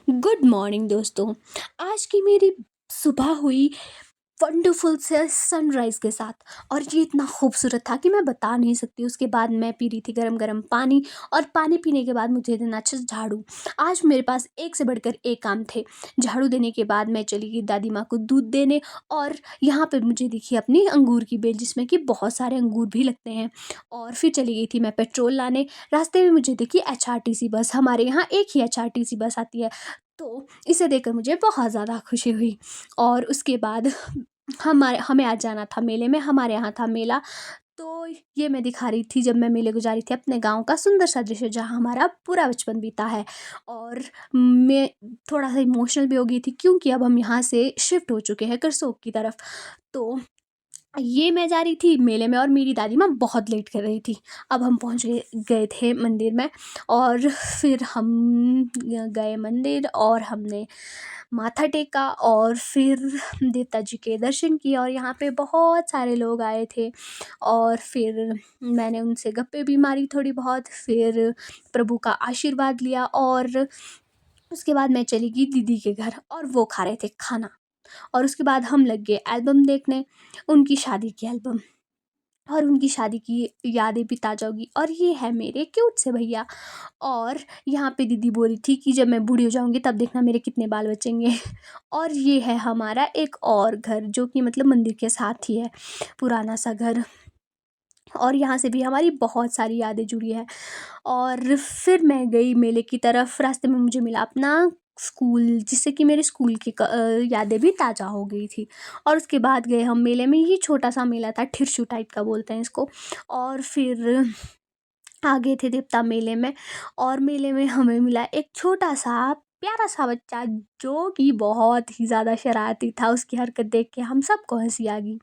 Good morning दोस्तों। आज की मेरी सुबह हुई वंडरफुल से सनराइज़ के साथ, और ये इतना खूबसूरत था कि मैं बता नहीं सकती। उसके बाद मैं पी रही थी गरम गरम पानी, और पानी पीने के बाद मुझे देना अच्छा झाड़ू। आज मेरे पास एक से बढ़कर एक काम थे। झाड़ू देने के बाद मैं चली गई दादी माँ को दूध देने, और यहाँ पे मुझे दिखी अपनी अंगूर की बेल जिसमें कि बहुत सारे अंगूर भी लगते हैं। और फिर चली गई थी मैं पेट्रोल लाने। रास्ते में मुझे दिखी एचआरटीसी बस। हमारे यहाँ एक ही एचआरटीसी बस आती है, तो इसे देखकर मुझे बहुत ज़्यादा खुशी हुई। और उसके बाद हमें आज जाना था मेले में। हमारे यहाँ था मेला, तो ये मैं दिखा रही थी जब मैं मेले को जा रही थी अपने गाँव का सुंदर सा दृश्य जहाँ हमारा पूरा बचपन बीता है। और मैं थोड़ा सा इमोशनल भी हो गई थी क्योंकि अब हम यहाँ से शिफ्ट हो चुके हैं करसोग की तरफ। तो ये मैं जा रही थी मेले में, और मेरी दादी माँ बहुत लेट कर रही थी। अब हम पहुँच गए थे मंदिर में, और फिर हम गए मंदिर और हमने माथा टेका, और फिर देवता जी के दर्शन किए। और यहाँ पे बहुत सारे लोग आए थे, और फिर मैंने उनसे गप्पे भी मारी थोड़ी बहुत, फिर प्रभु का आशीर्वाद लिया। और उसके बाद मैं चली गई दीदी के घर, और वो खा रहे थे खाना। और उसके बाद हम लग गए एल्बम देखने, उनकी शादी की एल्बम, और उनकी शादी की यादें भी ताज़ा होगी। और ये है मेरे क्यूट से भैया। और यहाँ पे दीदी बोल रही थी कि जब मैं बूढ़ी हो जाऊँगी तब देखना मेरे कितने बाल बचेंगे। और ये है हमारा एक और घर जो कि मतलब मंदिर के साथ ही है, पुराना सा घर। और यहाँ से भी हमारी बहुत सारी यादें जुड़ी है। और फिर मैं गई मेले की तरफ। रास्ते में मुझे मिला अपना स्कूल, जिससे कि मेरे स्कूल की यादें भी ताज़ा हो गई थी। और उसके बाद गए हम मेले में। ये छोटा सा मेला था, ठिरशू टाइप का बोलते हैं इसको। और फिर आगे थे देवता मेले में। और मेले में हमें मिला एक छोटा सा प्यारा सा बच्चा जो कि बहुत ही ज़्यादा शरारती था। उसकी हरकत देख के हम सबको हंसी आ गई।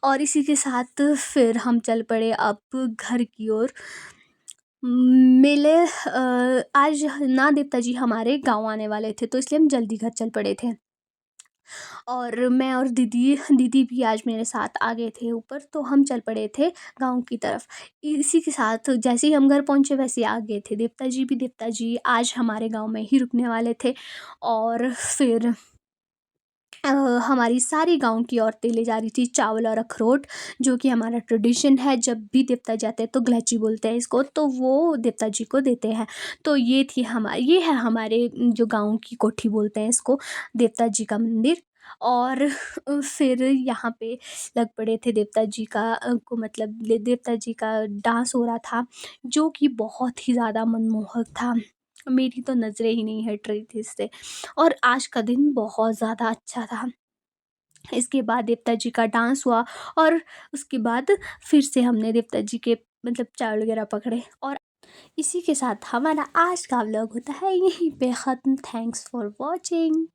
और इसी के साथ फिर हम चल पड़े अब घर की ओर। मेले आज ना देवता जी हमारे गांव आने वाले थे, तो इसलिए हम जल्दी घर चल पड़े थे। और मैं और दीदी दीदी भी आज मेरे साथ आ गए थे ऊपर, तो हम चल पड़े थे गांव की तरफ। इसी के साथ जैसे ही हम घर पहुंचे वैसे ही आ गए थे देवता जी भी। देवता जी आज हमारे गांव में ही रुकने वाले थे। और फिर अ, हमारी सारी गांव की औरतें ले जा रही थी चावल और अखरोट, जो कि हमारा ट्रेडिशन है। जब भी देवता जाते हैं तो गलेची बोलते हैं इसको, तो वो देवता जी को देते हैं। तो ये है हमारे जो गांव की कोठी बोलते हैं इसको, देवता जी का मंदिर। और फिर यहाँ पे लग पड़े थे देवता जी का को मतलब देवता जी का डांस हो रहा था, जो कि बहुत ही ज़्यादा मनमोहक था। मेरी तो नज़रें ही नहीं हट रही थी इससे। और आज का दिन बहुत ज़्यादा अच्छा था। इसके बाद देवता जी का डांस हुआ, और उसके बाद फिर से हमने देवता जी के मतलब चावल वगैरह पकड़े। और इसी के साथ हमारा आज का व्लॉग होता है यहीं पे ख़त्म। Thanks for watching.